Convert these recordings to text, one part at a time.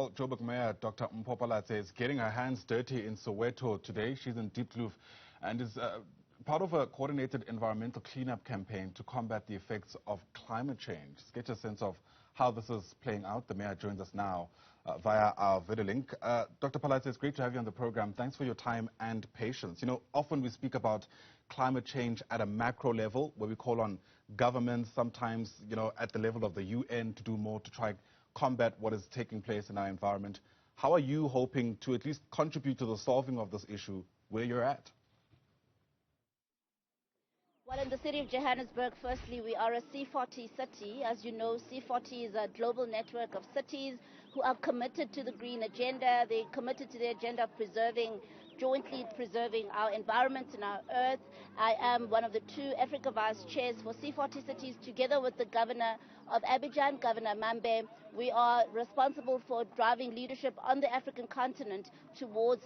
Well, Joburg Mayor Dr. Mpho Phalatse is getting her hands dirty in Soweto today. She's in Diepkloof and is part of a coordinated environmental cleanup campaign to combat the effects of climate change. Let's get a sense of how this is playing out. The mayor joins us now via our video link. Dr. Phalatse, it's great to have you on the program. Thanks for your time and patience. You know, often we speak about climate change at a macro level, where we call on governments, sometimes, you know, at the level of the UN to do more to try combat what is taking place in our environment. How are you hoping to at least contribute to the solving of this issue where you're at? Well, in the city of Johannesburg, firstly, we are a C40 city. As you know, C40 is a global network of cities who are committed to the green agenda. They're committed to the agenda of jointly preserving our environment and our earth. I am one of the 2 Africa Vice Chairs for C40 cities, together with the Governor of Abidjan, Governor Mambe. We are responsible for driving leadership on the African continent towards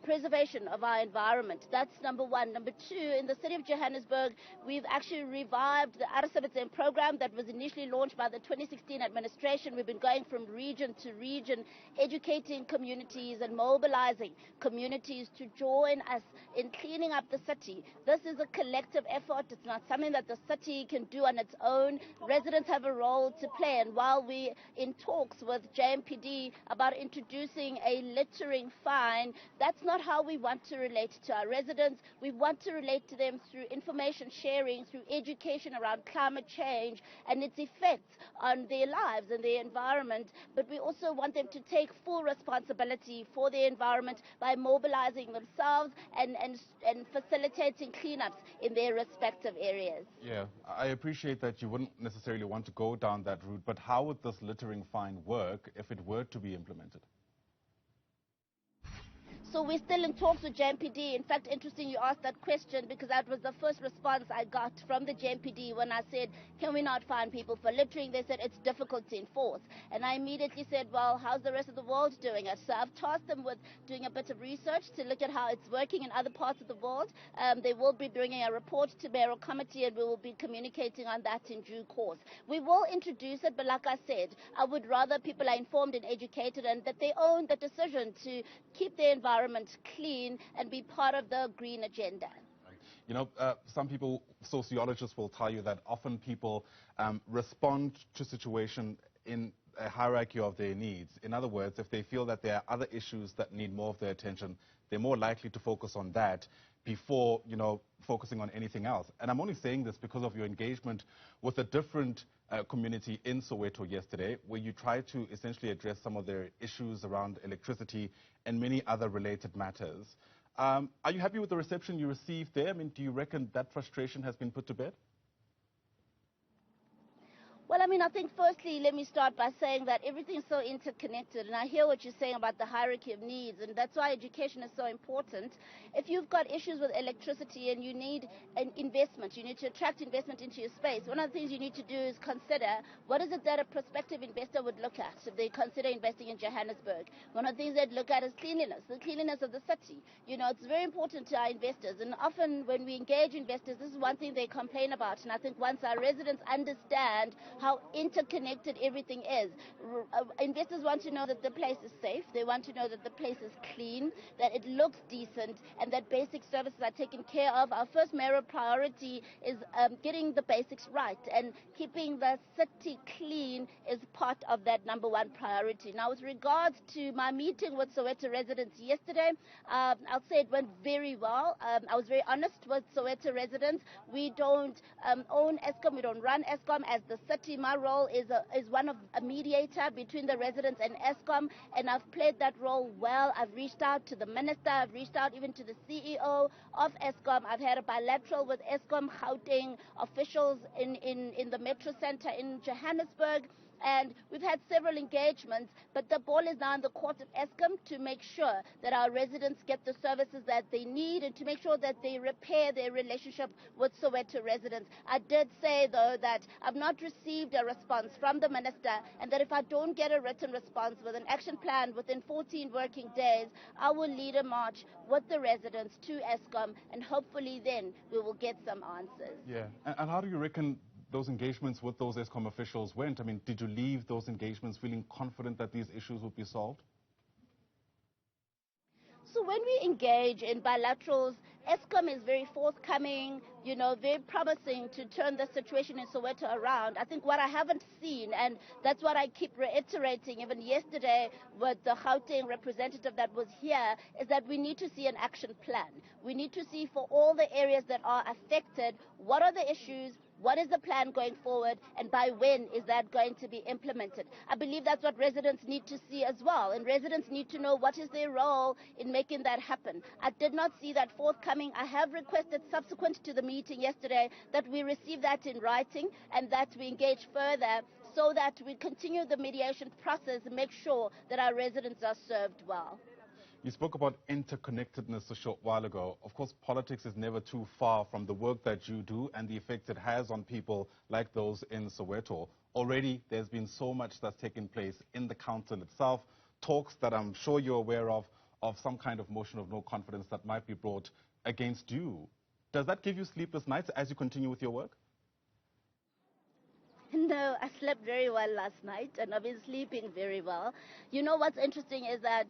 preservation of our environment. That's number 1. Number 2, in the city of Johannesburg, we've actually revived the Arasabetseng program that was initially launched by the 2016 administration. We've been going from region to region, educating communities and mobilizing communities to join us in cleaning up the city. This is a collective effort. It's not something that the city can do on its own. Residents have a role to play, and while we're in talks with JMPD about introducing a littering fine, that's not how we want to relate to our residents. We want to relate to them through information sharing, through education around climate change and its effects on their lives and their environment. But we also want them to take full responsibility for their environment by mobilizing themselves and facilitating cleanups in their respective areas. Yeah, I appreciate that you wouldn't necessarily want to go down that route, but how would this littering fine work if it were to be implemented? So we're still in talks with JMPD. In fact, interesting you asked that question, because that was the first response I got from the JMPD when I said, can we not fine people for littering? They said it's difficult to enforce. And I immediately said, well, how's the rest of the world doing it? So I've tasked them with doing a bit of research to look at how it's working in other parts of the world. They will be bringing a report to mayoral committee, and we will be communicating on that in due course. We will introduce it, but like I said, I would rather people are informed and educated and that they own the decision to keep their environment clean and be part of the green agenda. You know, some people, sociologists will tell you that often people respond to situation in a hierarchy of their needs. In other words, if they feel that there are other issues that need more of their attention, they're more likely to focus on that before, you know, focusing on anything else. And I'm only saying this because of your engagement with a different community in Soweto yesterday, where you tried to essentially address some of their issues around electricity and many other related matters. Are you happy with the reception you received there? I mean, do you reckon that frustration has been put to bed? Well, I mean, I think firstly, let me start by saying that everything is so interconnected, and I hear what you're saying about the hierarchy of needs, and that's why education is so important. If you've got issues with electricity and you need an investment, you need to attract investment into your space, one of the things you need to do is consider what is it that a prospective investor would look at if they consider investing in Johannesburg. One of the things they'd look at is cleanliness, the cleanliness of the city. You know, it's very important to our investors, and often when we engage investors, this is one thing they complain about, and I think once our residents understand how interconnected everything is. Investors want to know that the place is safe. They want to know that the place is clean, that it looks decent, and that basic services are taken care of. Our first mayoral priority is getting the basics right, and keeping the city clean is part of that number 1 priority. Now, with regards to my meeting with Soweto residents yesterday, I'll say it went very well. I was very honest with Soweto residents. We don't own Eskom. We don't run Eskom as the city. My role is one of a mediator between the residents and Eskom, and I've played that role well. I've reached out to the minister. I've reached out even to the CEO of Eskom. I've had a bilateral with Eskom Gauteng officials in the Metro Center in Johannesburg. And we've had several engagements, but the ball is now in the court of Eskom to make sure that our residents get the services that they need and to make sure that they repair their relationship with Soweto residents. I did say, though, that I've not received a response from the minister, and that if I don't get a written response with an action plan within 14 working days, I will lead a march with the residents to Eskom, and hopefully then we will get some answers. Yeah, and how do you reckon those engagements with those Eskom officials went. I mean, did you leave those engagements feeling confident that these issues would be solved? So when we engage in bilaterals, Eskom is very forthcoming, very promising to turn the situation in Soweto around. I think what I haven't seen, and that's what I keep reiterating even yesterday with the Gauteng representative that was here, is that we need to see an action plan. We need to see for all the areas that are affected, what are the issues, what is the plan going forward, and by when is that going to be implemented? I believe that's what residents need to see as well, and residents need to know what is their role in making that happen. I did not see that forthcoming. I have requested subsequent to the meeting yesterday that we receive that in writing and that we engage further so that we continue the mediation process and make sure that our residents are served well. You spoke about interconnectedness a short while ago. Of course, politics is never too far from the work that you do and the effect it has on people like those in Soweto. Already, there's been so much that's taken place in the council itself, talks that I'm sure you're aware of some kind of motion of no confidence that might be brought against you. Does that give you sleepless nights as you continue with your work? No, I slept very well last night, and I've been sleeping very well. What's interesting is that,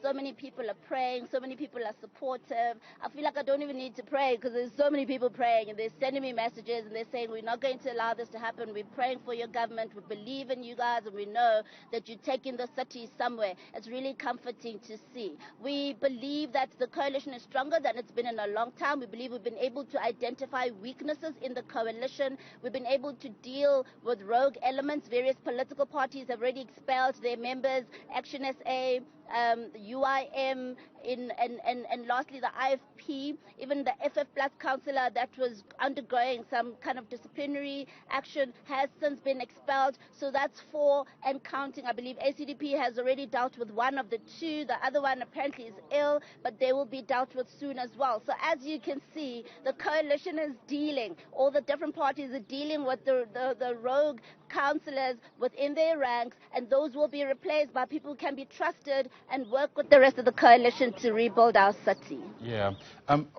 so many people are praying, so many people are supportive. I feel like I don't even need to pray because there's so many people praying, and they're sending me messages, and they're saying, we're not going to allow this to happen. We're praying for your government. We believe in you guys, and we know that you're taking the city somewhere. It's really comforting to see. We believe that the coalition is stronger than it's been in a long time. We believe we've been able to identify weaknesses in the coalition. We've been able to deal with rogue elements. Various political parties have already expelled their members, Action SA, UIM, and lastly the IFP, even the FF Plus councillor that was undergoing some kind of disciplinary action has since been expelled. So that's 4 and counting. I believe ACDP has already dealt with one of the 2. The other one apparently is ill, but they will be dealt with soon as well. So as you can see, the coalition is dealing, all the different parties are dealing with the rogue councillors within their ranks, and those will be replaced by people who can be trusted and work with the rest of the coalition to rebuild our city. Yeah.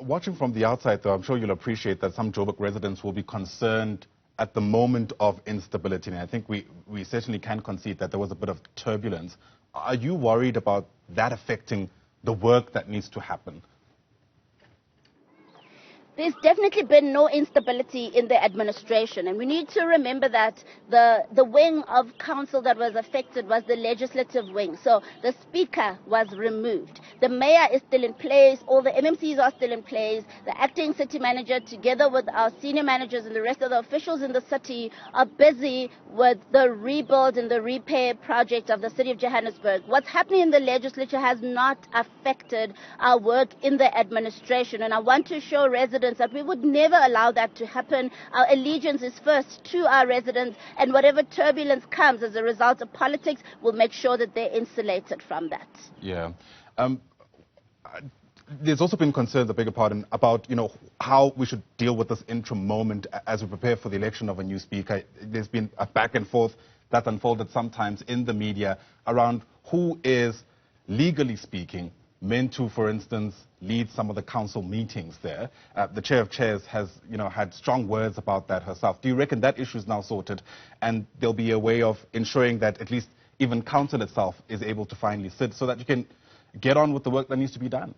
Watching from the outside, though, I'm sure you'll appreciate that some Joburg residents will be concerned at the moment of instability. And I think we certainly can concede that there was a bit of turbulence. Are you worried about that affecting the work that needs to happen? There's definitely been no instability in the administration, and we need to remember that the wing of council that was affected was the legislative wing. So the speaker was removed. The mayor is still in place. All the MMCs are still in place. The acting city manager, together with our senior managers and the rest of the officials in the city, are busy with the rebuild and the repair project of the city of Johannesburg. What's happening in the legislature has not affected our work in the administration, and I want to show residents that we would never allow that to happen. Our allegiance is first to our residents, and whatever turbulence comes as a result of politics, we'll make sure that they're insulated from that. Yeah. There's also been concerns, I beg your pardon, about, how we should deal with this interim moment as we prepare for the election of a new speaker. There's been a back and forth that's unfolded sometimes in the media around who is, legally speaking, meant to, for instance, lead some of the council meetings there. The chair of chairs has, had strong words about that herself. Do you reckon that issue is now sorted and there'll be a way of ensuring that at least even council itself is able to finally sit so that you can get on with the work that needs to be done?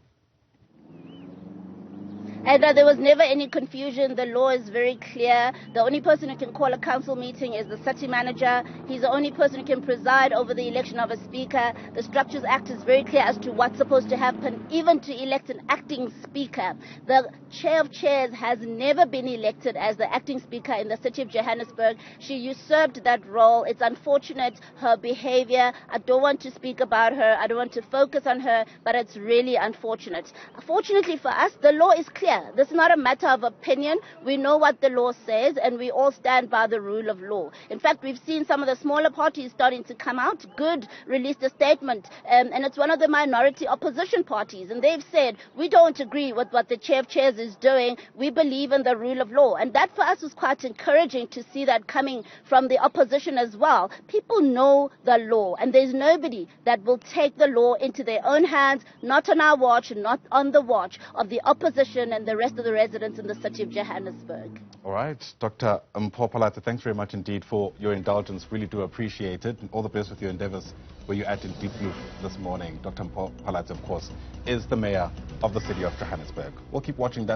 And there was never any confusion. The law is very clear. The only person who can call a council meeting is the city manager. He's the only person who can preside over the election of a speaker. The Structures Act is very clear as to what's supposed to happen, even to elect an acting speaker. The chair of chairs has never been elected as the acting speaker in the city of Johannesburg. She usurped that role. It's unfortunate, her behavior. I don't want to speak about her. I don't want to focus on her, but it's really unfortunate. Fortunately for us, the law is clear. This is not a matter of opinion. We know what the law says, and we all stand by the rule of law. In fact, we've seen some of the smaller parties starting to come out. Good released a statement, and it's one of the minority opposition parties, and they've said, we don't agree with what the chair of chairs is doing. We believe in the rule of law. And that for us was quite encouraging to see that coming from the opposition as well. People know the law, and there's nobody that will take the law into their own hands, not on our watch, not on the watch of the opposition and and the rest of the residents in the city of Johannesburg. All right, Dr. Mpho Phalatse, thanks very much indeed for your indulgence. Really do appreciate it. And all the best with your endeavors where you're at in Diepkloof this morning. Dr. Mpho Phalatse, of course, is the mayor of the city of Johannesburg. We'll keep watching that.